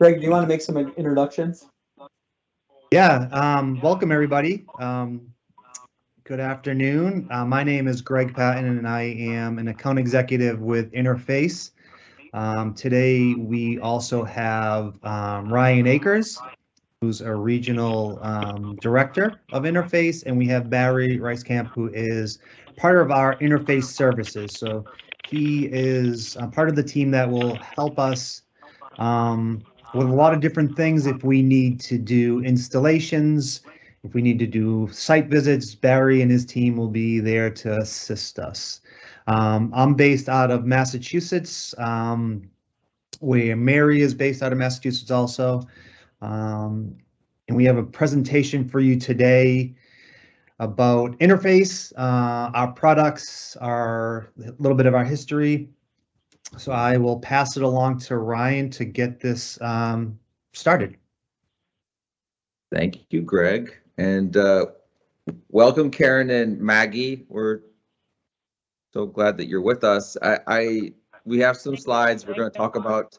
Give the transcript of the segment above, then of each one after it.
Greg, do you want to make some introductions? Yeah, welcome everybody. Good afternoon. My name is Greg Patton and I am an account executive with Interface. Today we also have Ryan Akers, who's a regional director of Interface, and we have Barry Ricecamp, who is part of our Interface services. So he is part of the team that will help us with a lot of different things. If we need to do installations, if we need to do site visits, Barry and his team will be there to assist us. I'm based out of Massachusetts, where Mary is based out of Massachusetts also. And we have a presentation for you today about Interface, our products, a little bit of our history. So I will pass it along to Ryan to get this started. Thank you, Greg, and welcome, Karen and Maggie. We're so glad that you're with us. We have some slides. We're going to talk about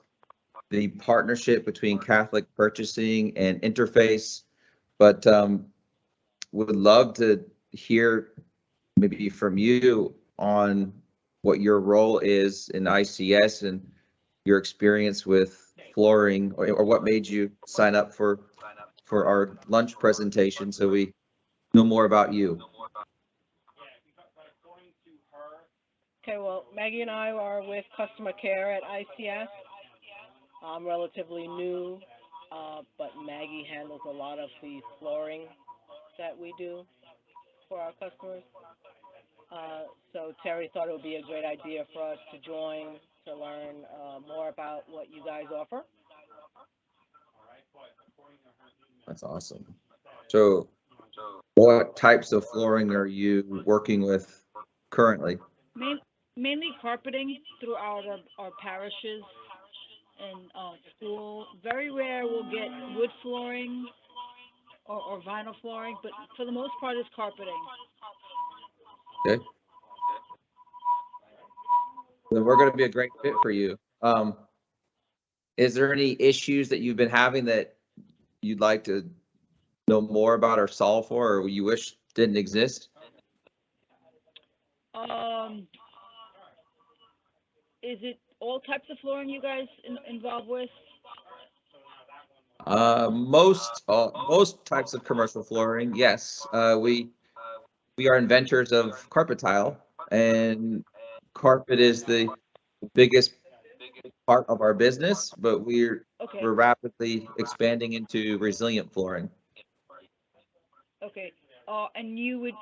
the partnership between Catholic Purchasing and Interface, but would love to hear maybe from you on what your role is in ICS and your experience with flooring, or what made you sign up for our lunch presentation, so we know more about you. Okay, well, Maggie and I are with customer care at ICS. I'm relatively new, but Maggie handles a lot of the flooring that we do for our customers. So Terry thought it would be a great idea for us to join to learn more about what you guys offer. That's awesome. So what types of flooring are you working with currently? Mainly carpeting throughout our parishes and school. Very rare we'll get wood flooring or vinyl flooring, but for the most part it's carpeting. Okay. Then we're going to be a great fit for you. Is there any issues that you've been having that you'd like to know more about or solve for, or you wish didn't exist? Is it all types of flooring you guys involved with? Most types of commercial flooring, yes. We are inventors of carpet tile, and carpet is the biggest part of our business, but we're rapidly expanding into resilient flooring. Okay. And you would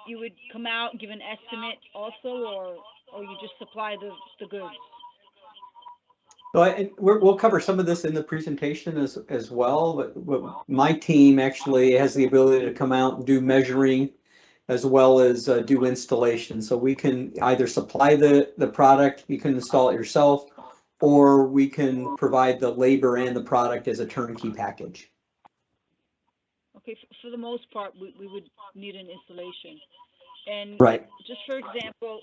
come out and give an estimate also, or you just supply the goods? So we'll cover some of this in the presentation as well, but my team actually has the ability to come out and do measuring as well as do installation. So we can either supply the product, you can install it yourself, or we can provide the labor and the product as a turnkey package. Okay, for the most part, we would need an installation. And right. Just for example,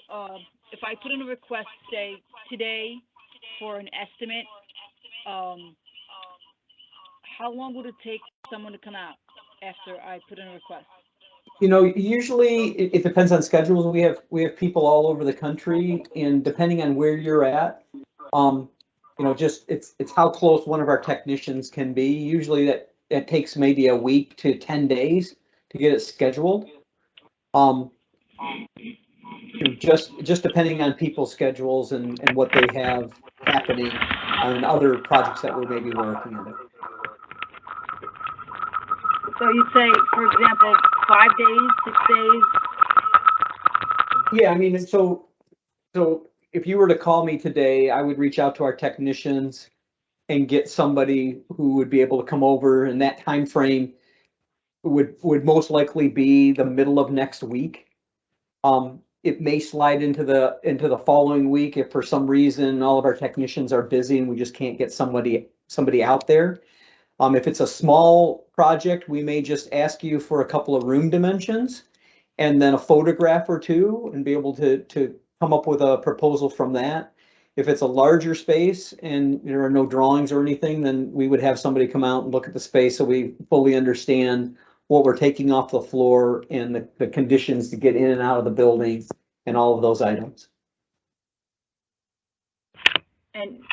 if I put in a request, say, today for an estimate, how long would it take someone to come out after I put in a request? You know, usually it depends on schedules. We have people all over the country, and depending on where you're at, you know, just it's how close one of our technicians can be. Usually that takes maybe a week to 10 days to get it scheduled. Just depending on people's schedules and what they have happening on other projects that we're maybe working on. So you'd say, for example, 5 days, 6 days? Yeah, I mean, so if you were to call me today, I would reach out to our technicians and get somebody who would be able to come over, and that time frame would most likely be the middle of next week. It may slide into the following week if for some reason all of our technicians are busy and we just can't get somebody out there. If it's a small project, we may just ask you for a couple of room dimensions and then a photograph or two and be able to come up with a proposal from that. If it's a larger space and there are no drawings or anything, then we would have somebody come out and look at the space so we fully understand what we're taking off the floor and the conditions to get in and out of the building and all of those items.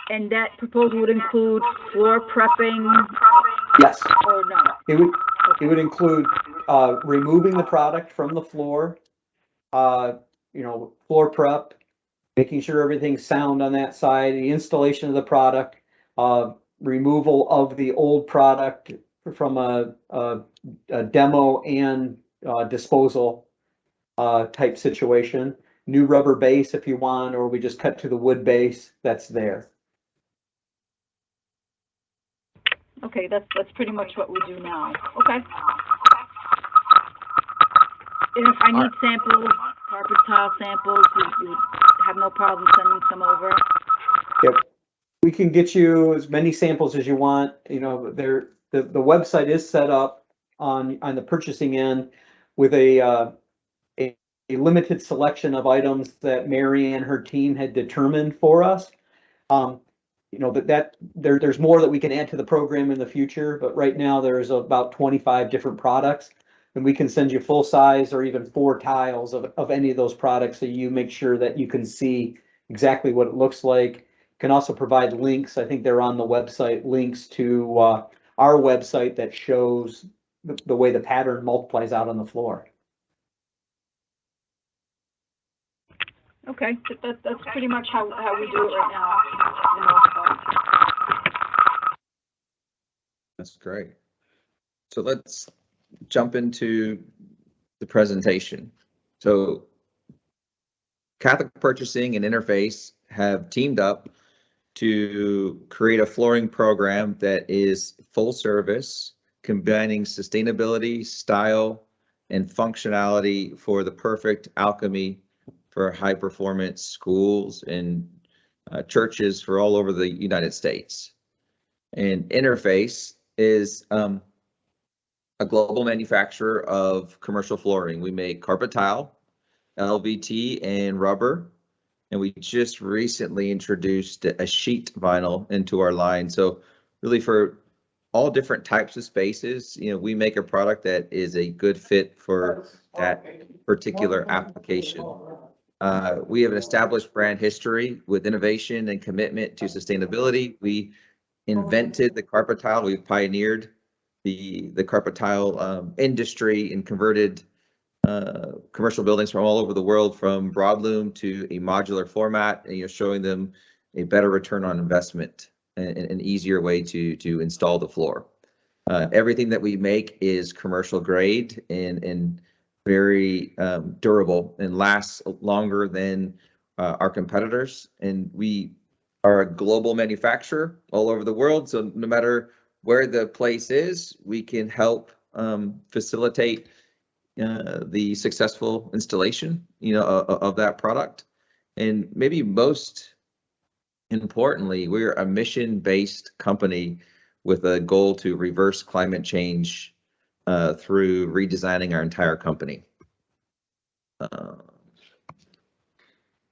And that proposal would include floor prepping Yes, or no? it would include removing the product from the floor, floor prep, making sure everything's sound on that side, the installation of the product, removal of the old product from a demo and disposal type situation. New rubber base if you want, or we just cut to the wood base that's there. Okay, that's pretty much what we do now. Okay. And if I need samples, carpet tile samples, you would have no problem sending some over? Yep. We can get you as many samples as you want. You know, the website is set up on the purchasing end with a limited selection of items that Mary and her team had determined for us. There's more that we can add to the program in the future, but right now there's about 25 different products, and we can send you full size or even 4 tiles of any of those products, so you make sure that you can see exactly what it looks like. Can also provide links. I think they're on the website, links to our website that shows the way the pattern multiplies out on the floor. Okay, that's pretty much how we do it right now, for the most part. That's great. So let's jump into the presentation. So Catholic Purchasing and Interface have teamed up to create a flooring program that is full service, combining sustainability, style, and functionality for the perfect alchemy for high performance schools and churches for all over the United States. And Interface is a global manufacturer of commercial flooring. We make carpet tile, LVT, and rubber. And we just recently introduced a sheet vinyl into our line. So really for all different types of spaces, we make a product that is a good fit for that particular application. We have an established brand history with innovation and commitment to sustainability. We invented the carpet tile. We've pioneered the carpet tile industry and converted commercial buildings from all over the world from broadloom to a modular format, and showing them a better return on investment and an easier way to install the floor. Everything that we make is commercial grade and very durable and lasts longer than our competitors. And we are a global manufacturer all over the world. So no matter where the place is, we can help facilitate the successful installation, of that product. And maybe most importantly, we're a mission-based company with a goal to reverse climate change through redesigning our entire company.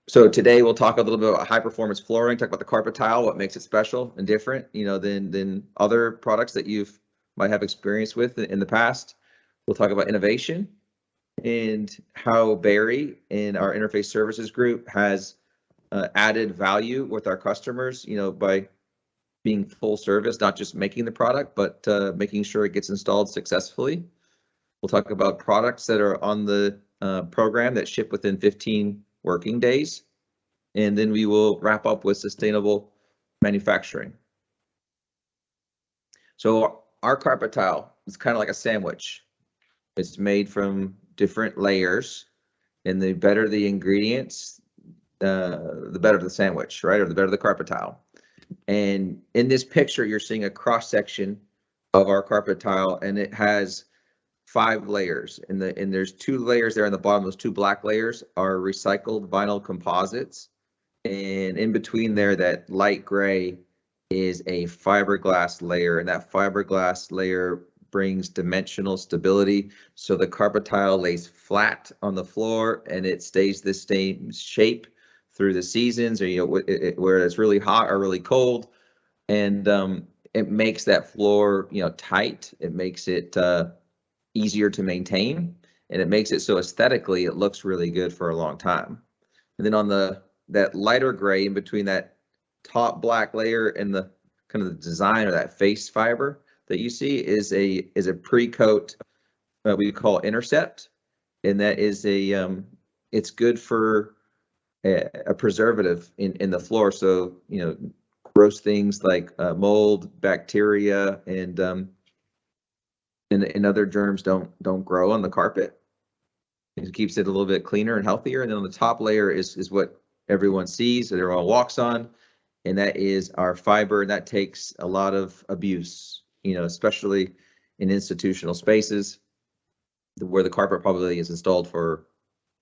So today we'll talk a little bit about high performance flooring, talk about the carpet tile, what makes it special and different, than other products that you've might have experience with in the past. We'll talk about innovation and how Barry in our Interface Services group has added value with our customers, by being full service, not just making the product, but making sure it gets installed successfully. We'll talk about products that are on the program that ship within 15 working days. And then we will wrap up with sustainable manufacturing. So our carpet tile is kind of like a sandwich. It's made from different layers, and the better the ingredients, the better the sandwich, right? Or the better the carpet tile. And in this picture, you're seeing a cross section of our carpet tile, and it has 5 layers. And there's 2 layers there on the bottom. Those 2 black layers are recycled vinyl composites, and in between there, that light gray is a fiberglass layer, and that fiberglass layer brings dimensional stability, so the carpet tile lays flat on the floor and it stays the same shape through the seasons, or where it's really hot or really cold, and it makes that floor tight. It makes it easier to maintain, and it makes it so aesthetically it looks really good for a long time. And then on that lighter gray in between that top black layer and the kind of the design or that face fiber that you see is a pre-coat we call intercept, and that is it's good for a preservative in the floor, so gross things like mold, bacteria, and other germs don't grow on the carpet. It keeps it a little bit cleaner and healthier. And then on the top layer is what everyone sees, that everyone walks on, and that is our fiber, and that takes a lot of abuse, especially in institutional spaces where the carpet probably is installed for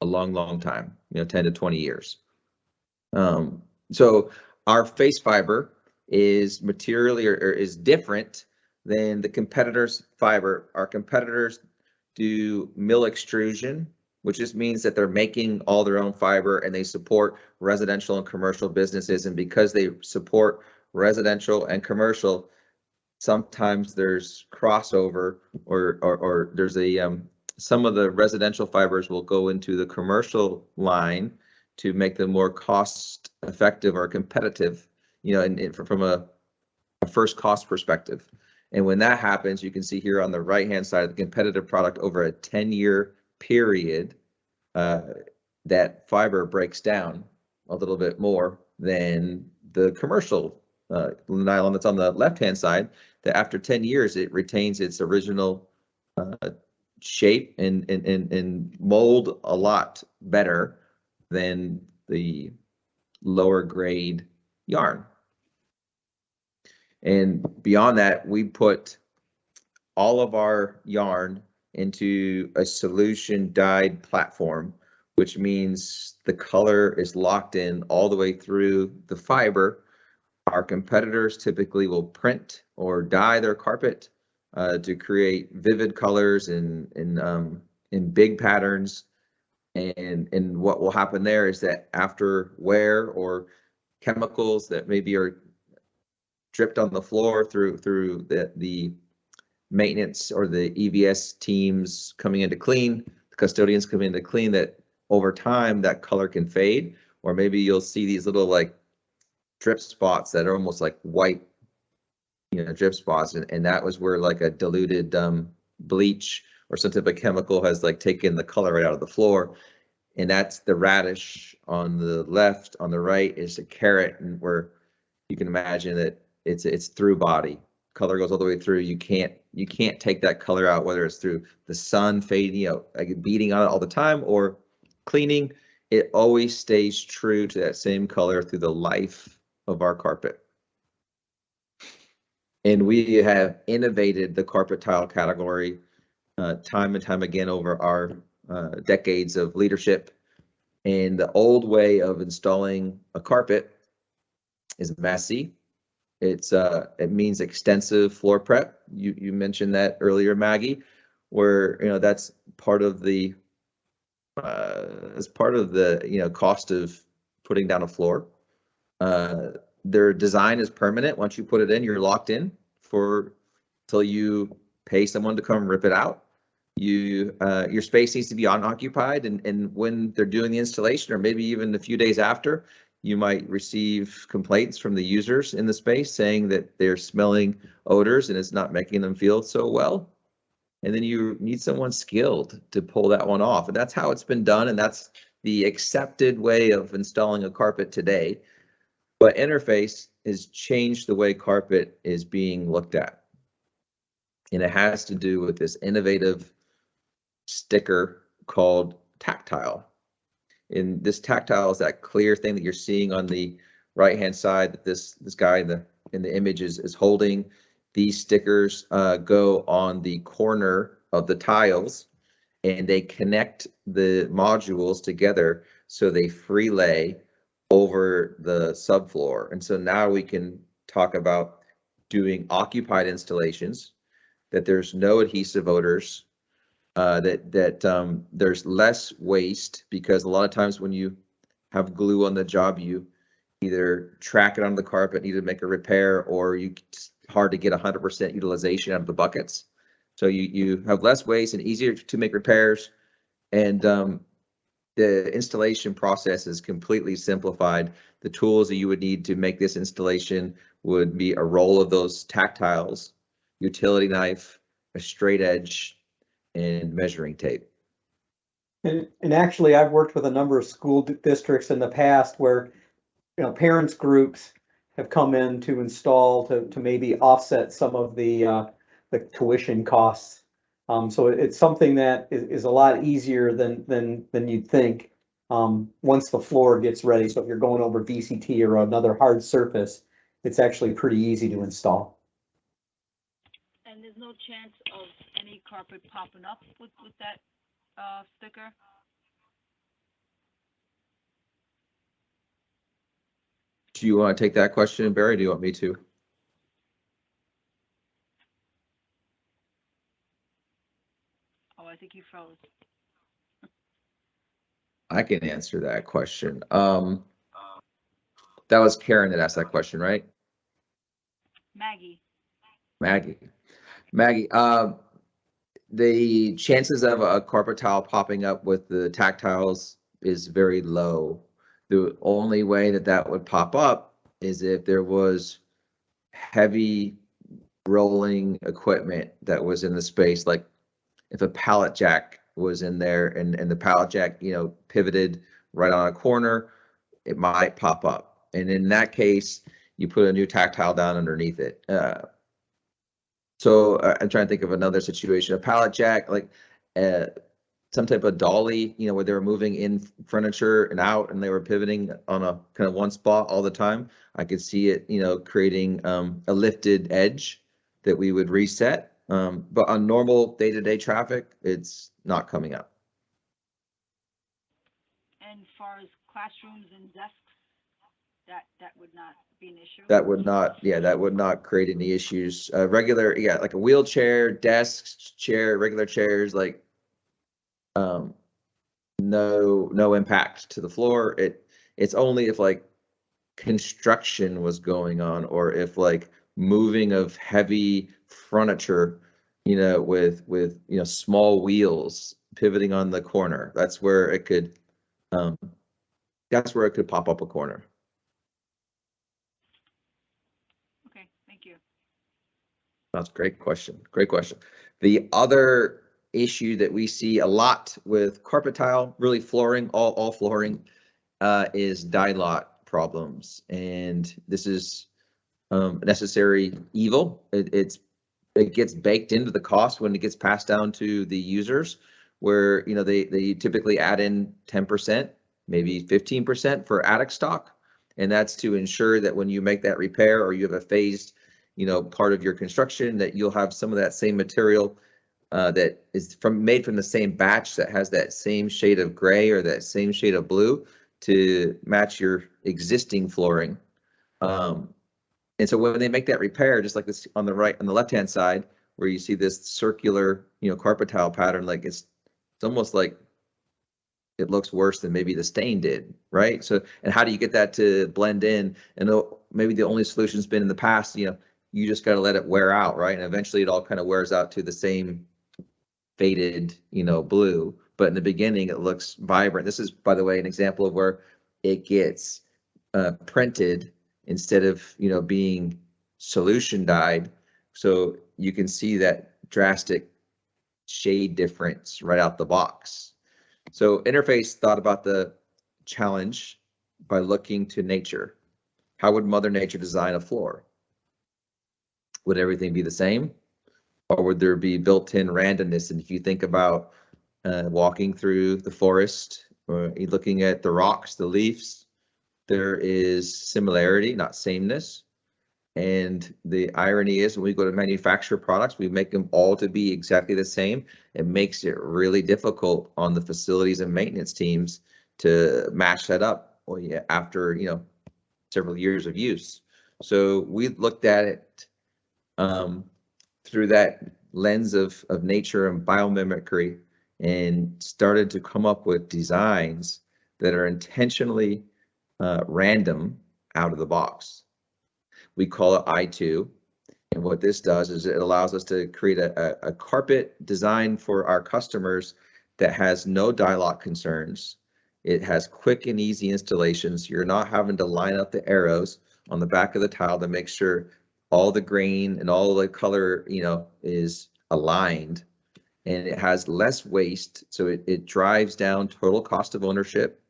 a long time, 10 to 20 years. So our face fiber is materially or is different than the competitors' fiber. Our competitors do mill extrusion, which just means that they're making all their own fiber, and they support residential and commercial businesses. And because they support residential and commercial, sometimes there's crossover, or there's some of the residential fibers will go into the commercial line to make them more cost effective or competitive, and from a first cost perspective. And when that happens, you can see here on the right hand side, the competitive product over a 10-year period, that fiber breaks down a little bit more than the commercial nylon that's on the left hand side, that after 10 years it retains its original shape and mold a lot better than the lower grade yarn. And beyond that, we put all of our yarn into a solution dyed platform, which means the color is locked in all the way through the fiber. Our competitors typically will print or dye their carpet to create vivid colors in big patterns. And what will happen there is that after wear or chemicals that maybe are dripped on the floor through the maintenance or the EVS teams coming in to clean, the custodians coming in to clean, that over time that color can fade, or maybe you'll see these little like drip spots that are almost like white, drip spots, and that was where like a diluted bleach or some type of chemical has like taken the color right out of the floor. And that's the radish on the left. On the right is a carrot, and where you can imagine that it's through body. Color goes all the way through. You can't take that color out, whether it's through the sun fading, like beating on it all the time, or cleaning. It always stays true to that same color through the life of our carpet. And we have innovated the carpet tile category time and time again over our decades of leadership. And the old way of installing a carpet is messy. It means extensive floor prep. You mentioned that earlier, Maggie, where that's part of the cost of putting down a floor. Their design is permanent. Once you put it in, you're locked in till you pay someone to come rip it out. Your space needs to be unoccupied, and when they're doing the installation, or maybe even a few days after, you might receive complaints from the users in the space saying that they're smelling odors and it's not making them feel so well. And then you need someone skilled to pull that one off. And that's how it's been done. And that's the accepted way of installing a carpet today. But Interface has changed the way carpet is being looked at. And it has to do with this innovative sticker called Tactile. And this Tactile is that clear thing that you're seeing on the right hand side that this guy in the image is holding. These stickers go on the corner of the tiles, and they connect the modules together so they free lay over the subfloor. And so now we can talk about doing occupied installations, that there's no adhesive odors, that there's less waste, because a lot of times when you have glue on the job, you either track it onto the carpet, need to make a repair, or it's hard to get 100% utilization out of the buckets. So you have less waste and easier to make repairs, and the installation process is completely simplified. The tools that you would need to make this installation would be a roll of those tactiles, utility knife, a straight edge, and measuring tape. And actually, I've worked with a number of school districts in the past where, parents groups have come in to install to maybe offset some of the tuition costs. So it's something that is a lot easier than you'd think, once the floor gets ready. So if you're going over VCT or another hard surface, it's actually pretty easy to install. And there's no chance of any carpet popping up with that sticker? Do you want to take that question, Barry? Do you want me to? Oh, I think you froze. I can answer that question. That was Karen that asked that question, right? Maggie. Maggie, the chances of a carpet tile popping up with the tactiles is very low. The only way that would pop up is if there was heavy rolling equipment that was in the space, like if a pallet jack was in there and the pallet jack, pivoted right on a corner, it might pop up. And in that case, you put a new tactile down underneath it. So I'm trying to think of another situation, a pallet jack, like some type of dolly, where they were moving in furniture and out and they were pivoting on a kind of one spot all the time. I could see it, creating a lifted edge that we would reset. But on normal day-to-day traffic, it's not coming up. And as far as classrooms and desks, that would not be an issue? That would not create any issues. Regular, like a wheelchair, desks, regular chairs, like no impact to the floor. It's only if like construction was going on, or if like moving of heavy furniture, with small wheels pivoting on the corner. That's where it could pop up a corner. Okay, thank you. That's a great question. The other issue that we see a lot with carpet tile, really flooring, all flooring, is dye lot problems. And this is necessary evil. It gets baked into the cost when it gets passed down to the users, where they typically add in 10%, maybe 15% for attic stock. And that's to ensure that when you make that repair or you have a phased part of your construction, that you'll have some of that same material that is made from the same batch, that has that same shade of gray or that same shade of blue to match your existing flooring. And so when they make that repair, just like this on the left-hand side, where you see this circular, carpet tile pattern, like it's almost like it looks worse than maybe the stain did, right? So, and how do you get that to blend in? And maybe the only solution's been in the past, you just got to let it wear out, right? And eventually it all kind of wears out to the same faded, blue. But in the beginning, it looks vibrant. This is, by the way, an example of where it gets printed instead of, being solution dyed. So you can see that drastic shade difference right out the box. So Interface thought about the challenge by looking to nature. How would Mother Nature design a floor? Would everything be the same? Or would there be built-in randomness? And if you think about walking through the forest, or looking at the rocks, the leaves, there is similarity, not sameness. And the irony is, when we go to manufacture products, we make them all to be exactly the same. It makes it really difficult on the facilities and maintenance teams to match that up after several years of use. So we looked at it through that lens of nature and biomimicry, and started to come up with designs that are intentionally random out of the box. We call it I2. And what this does is it allows us to create a carpet designed for our customers that has no dye lock concerns. It has quick and easy installations. You're not having to line up the arrows on the back of the tile to make sure all the grain and all the color, is aligned. And it has less waste, so it drives down total cost of ownership,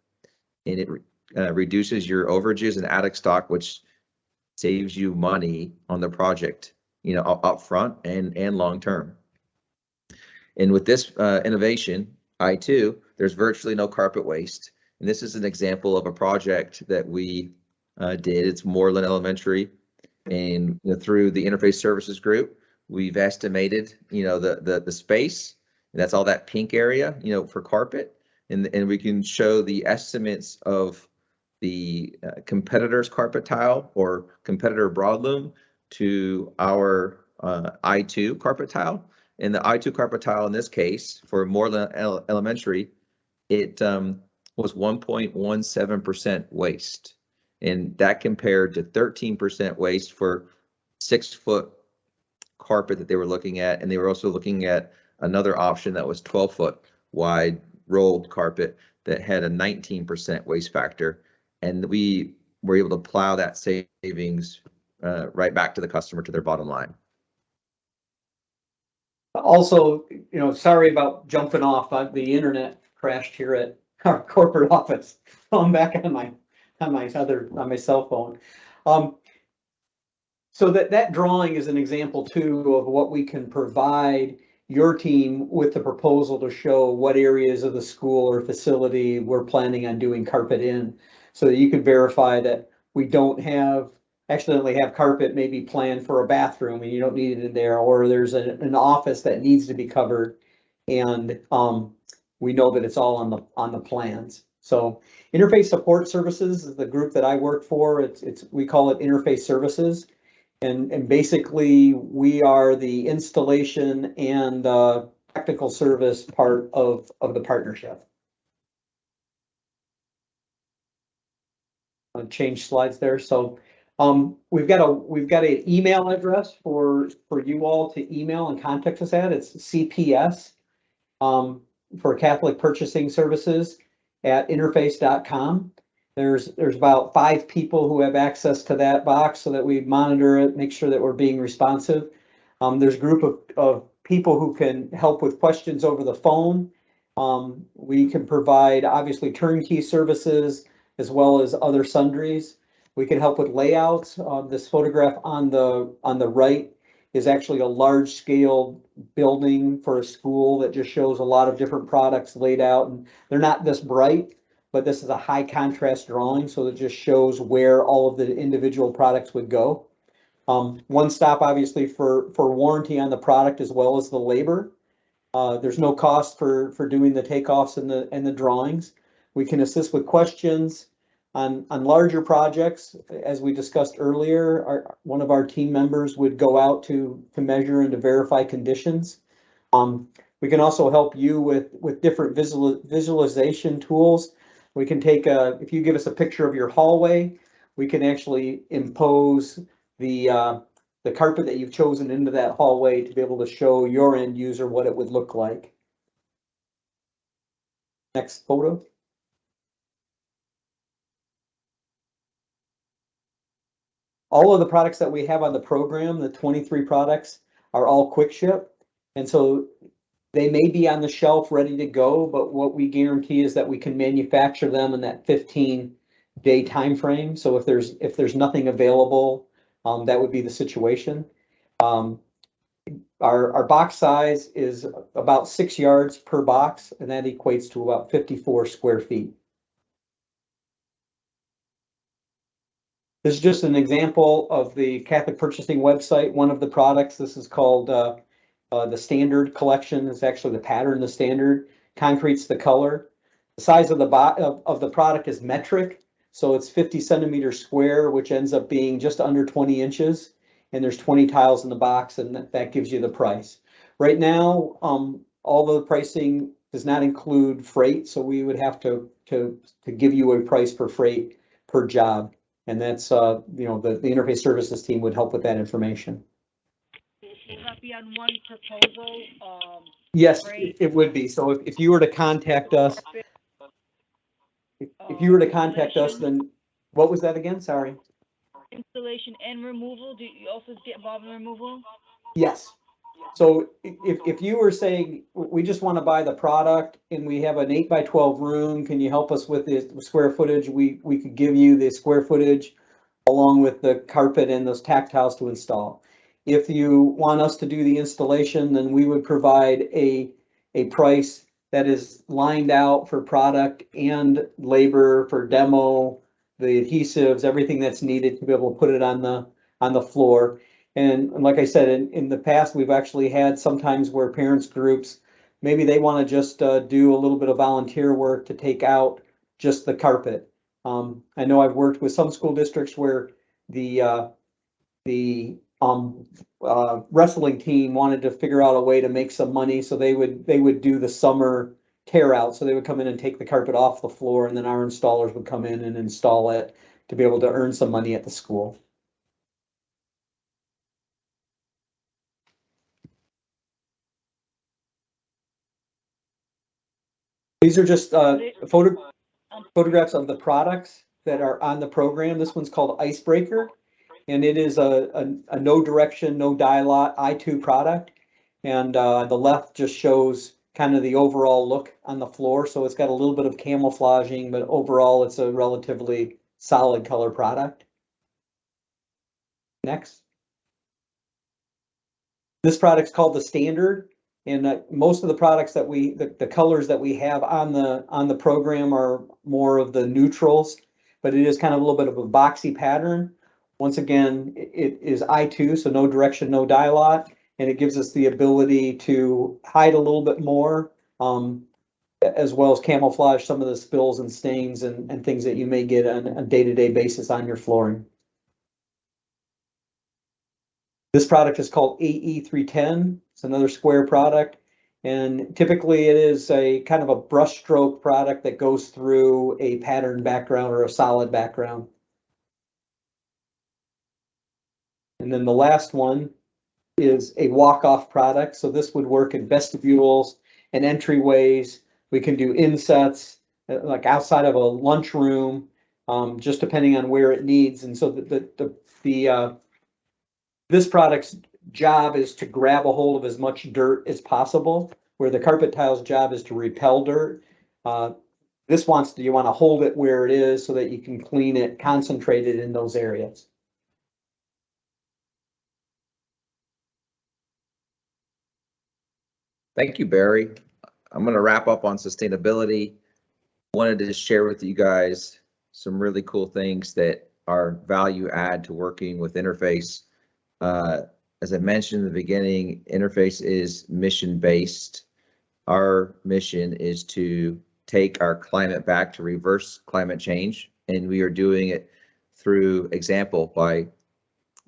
and it reduces your overages and attic stock, which saves you money on the project, up front and long term. And with this innovation, I2, there's virtually no carpet waste. And this is an example of a project that we did. It's Moreland Elementary, and through the Interface Services Group, we've estimated, the space. And that's all that pink area, for carpet, and we can show the estimates of the competitor's carpet tile or competitor broadloom to our I2 carpet tile. And the I2 carpet tile in this case for Moreland Elementary, it was 1.17% waste, and that compared to 13% waste for 6-foot carpet that they were looking at. And they were also looking at another option that was 12-foot wide rolled carpet that had a 19% waste factor. And we were able to plow that savings right back to the customer, to their bottom line. Also, sorry about jumping off. The internet crashed here at our corporate office. So I'm back on my cell phone. So that drawing is an example too of what we can provide your team with the proposal to show what areas of the school or facility we're planning on doing carpet in, so that you can verify that we don't accidentally have carpet maybe planned for a bathroom and you don't need it in there, or there's an office that needs to be covered, and we know that it's all on the plans. So Interface Support Services is the group that I work for. We call it Interface Services. And basically, we are the installation and technical service part of the partnership. I'll change slides there. So we've got an email address for you all to email and contact us at. It's CPS for Catholic Purchasing Services at interface.com. There's about 5 people who have access to that box, so that we monitor it, make sure that we're being responsive. There's a group of people who can help with questions over the phone. We can provide obviously turnkey services as well as other sundries. We can help with layouts. This photograph on the right is actually a large scale building for a school that just shows a lot of different products laid out, and they're not this bright, but this is a high contrast drawing, so it just shows where all of the individual products would go. One stop obviously for warranty on the product as well as the labor. There's no cost for doing the takeoffs and the drawings. We can assist with questions on larger projects. As we discussed earlier, one of our team members would go out to measure and to verify conditions. We can also help you with different visualization tools. We can take if you give us a picture of your hallway, we can actually impose the carpet that you've chosen into that hallway to be able to show your end user what it would look like. Next photo. All of the products that we have on the program, the 23 products, are all quick ship. And so they may be on the shelf ready to go, but what we guarantee is that we can manufacture them in that 15-day time frame. So if there's nothing available, that would be the situation. Our box size is about 6 yards per box, and that equates to about 54 square feet. This is just an example of the Catholic Purchasing website. One of the products, this is called the standard collection. Is actually the pattern, the standard. Concrete's the color. The size of the product is metric, so it's 50 centimeters square, which ends up being just under 20 inches. And there's 20 tiles in the box, and that gives you the price. Right now, all the pricing does not include freight, so we would have to give you a price per freight per job. And that's, you know, the interface services team would help with that information. Will that be on one proposal? Yes, Freight, it would be. So if you were to contact us, if you were to contact us, then what was that again? Sorry. installation and removal, do you also get involved in removal? Yes. So if you were saying, we just want to buy the product and we have an 8x12 room, can you help us with the square footage? We could give you the square footage along with the carpet and those tactiles to install. If you want us to do the installation, then we would provide a price that is lined out for product and labor for demo, the adhesives, everything that's needed to be able to put it on the floor. And like I said, in the past, we've actually had sometimes where parents groups, maybe they want to just do a little bit of volunteer work to take out just the carpet. I know I've worked with some school districts where the wrestling team wanted to figure out a way to make some money, so they would do the summer tear out. So they would come in and take the carpet off the floor, and then our installers would come in and install it to be able to earn some money at the school. These are just photographs of the products that are on the program. This one's called Icebreaker, and it is a no direction, no dial I2 product. And the left just shows kind of the overall look on the floor. So it's got a little bit of camouflaging, but overall it's a relatively solid color product. Next. This product's called the Standard. And most of the products that the colors that we have on the program are more of the neutrals, but it is kind of a little bit of a boxy pattern. Once again, it is I2, so no direction, no dial, and it gives us the ability to hide a little bit more, as well as camouflage some of the spills and stains and things that you may get on a day-to-day basis on your flooring. This product is called AE310. It's another square product. And typically it is a kind of a brush stroke product that goes through a pattern background or a solid background. And then the last one is a walk-off product. So this would work in vestibules and entryways. We can do insets, like outside of a lunchroom, just depending on where it needs. And so this product's job is to grab a hold of as much dirt as possible, where the carpet tile's job is to repel dirt. You want to hold it where it is so that you can clean it, concentrate it in those areas. Thank you, Barry. I'm going to wrap up on sustainability. Wanted to just share with you guys some really cool things that are value add to working with Interface. As I mentioned in the beginning, Interface is mission-based. Our mission is to take our climate back, to reverse climate change, and we are doing it through example by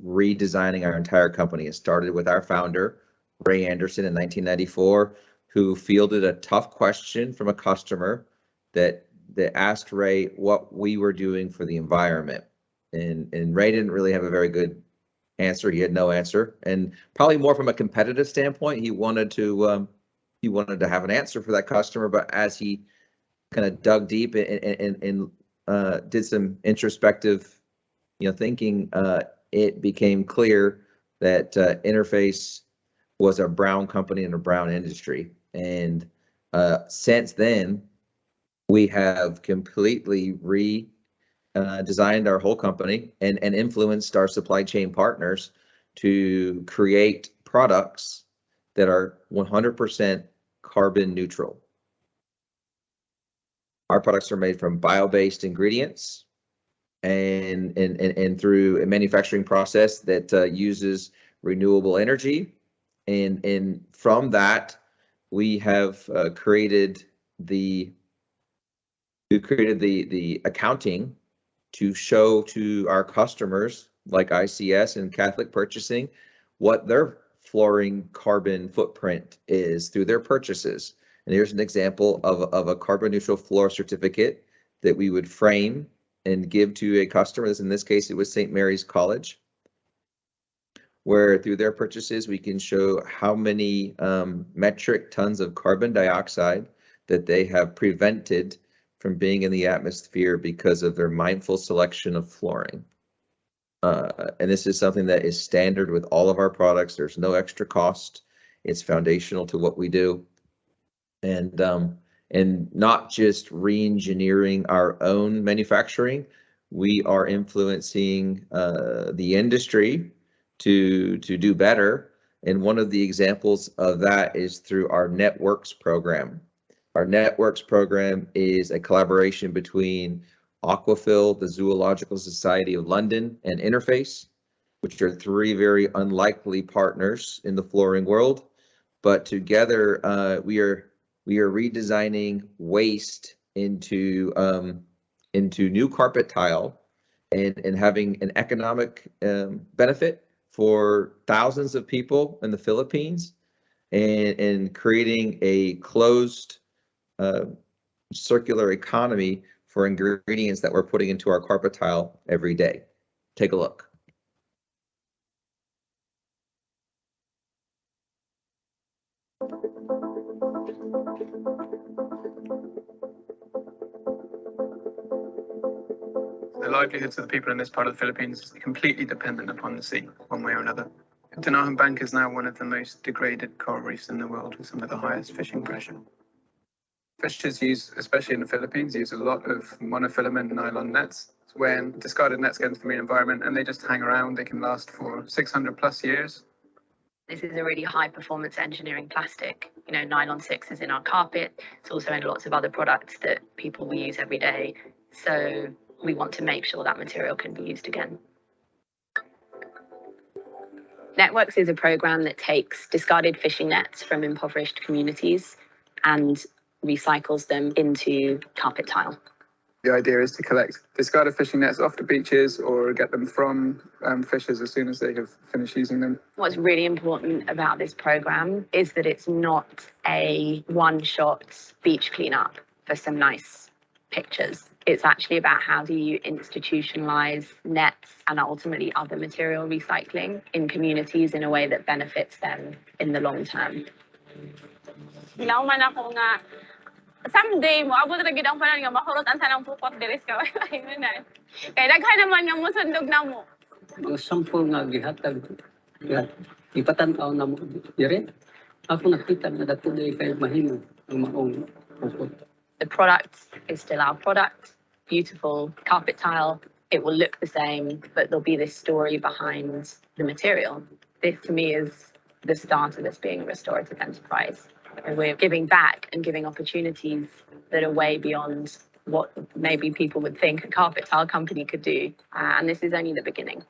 redesigning our entire company. It started with our founder, Ray Anderson, in 1994, who fielded a tough question from a customer that asked Ray what we were doing for the environment. And Ray didn't really have a very good answer. He had no answer, and probably more from a competitive standpoint, he wanted to have an answer for that customer. But as he kind of dug deep and did some introspective, thinking, it became clear that Interface was a brown company in a brown industry. And since then, we have completely designed our whole company and influenced our supply chain partners to create products that are 100% carbon neutral. Our products are made from bio-based ingredients and through a manufacturing process that uses renewable energy. And from that, we have created the accounting to show to our customers like ICS and Catholic Purchasing what their flooring carbon footprint is through their purchases. And here's an example of a carbon neutral floor certificate that we would frame and give to a customer. In this case, it was St. Mary's College, where through their purchases, we can show how many metric tons of carbon dioxide that they have prevented from being in the atmosphere because of their mindful selection of flooring. And this is something that is standard with all of our products. There's no extra cost. It's foundational to what we do. And not just re-engineering our own manufacturing, we are influencing the industry to do better. And one of the examples of that is through our Networks program. Our Networks program is a collaboration between Aquafil, the Zoological Society of London, and Interface, which are three very unlikely partners in the flooring world. But together, we are redesigning waste into new carpet tile and having an economic benefit for thousands of people in the Philippines, and creating a closed circular economy for ingredients that we're putting into our carpet tile every day. Take a look. The livelihoods of the people in this part of the Philippines is completely dependent upon the sea, one way or another. Dinahan Bank is now one of the most degraded coral reefs in the world, with some of the highest fishing pressure. Fishers use, especially in the Philippines, use a lot of monofilament nylon nets. When discarded nets get into the marine environment and they just hang around, they can last for 600 plus years. This is a really high performance engineering plastic. You know, nylon 6 is in our carpet. It's also in lots of other products that people will use every day. So we want to make sure that material can be used again. Networks is a program that takes discarded fishing nets from impoverished communities and recycles them into carpet tile. The idea is to collect discarded fishing nets off the beaches or get them from fishers as soon as they have finished using them. What's really important about this program is that it's not a one-shot beach cleanup for some nice pictures. It's actually about how do you institutionalize nets and ultimately other material recycling in communities in a way that benefits them in the long term. Someday mo abot ra gid ang panahon nga mahurutan sa nang pupot diri sa kainan. Kay daghan naman nga mosundog na mo. Ang sample nga gihatag ipatan-aw na mo dire. Ako nakita na dato diri kay mahimo ang maong pupot. The product is still our product. Beautiful carpet tile. It will look the same, but there'll be this story behind the material. This to me is the start of this being a restorative enterprise. And we're giving back and giving opportunities that are way beyond what maybe people would think a carpet tile company could do. And this is only the beginning.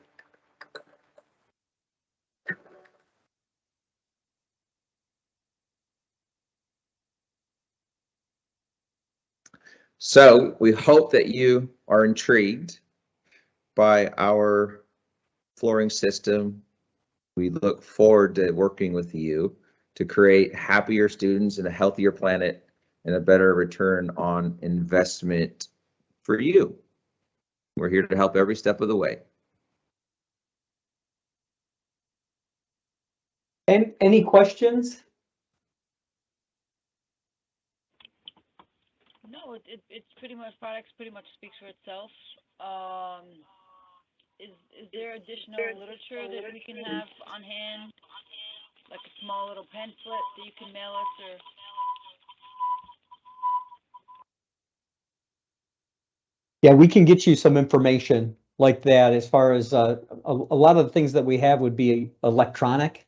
So we hope that you are intrigued by our flooring system. We look forward to working with you to create happier students and a healthier planet and a better return on investment for you. We're here to help every step of the way. And any questions? No, it's pretty much, products pretty much speaks for itself. Is there additional literature that we can have on hand? Like a small little pamphlet that you can mail us, or? Yeah, we can get you some information like that. As far as a lot of the things that we have would be electronic.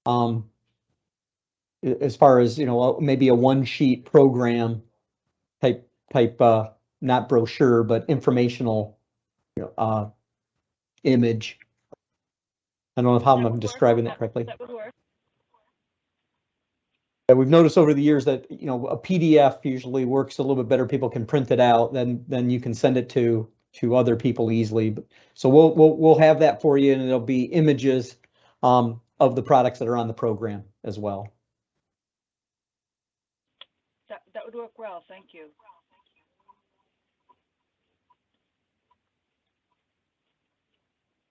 As far as, you know, maybe a one-sheet program type not brochure, but informational, image. I don't know how I'm describing that correctly. That would work. We've noticed over the years that, you know, a PDF usually works a little bit better. People can print it out, then you can send it to other people easily. So we'll have that for you, and it'll be images of the products that are on the program as well. that would work well, thank you.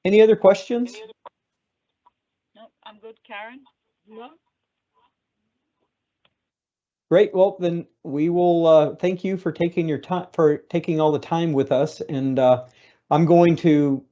Any other questions? No, I'm good, Karen? No? Great. Well, then we will thank you for taking your time, for taking all the time with us. And I'm going to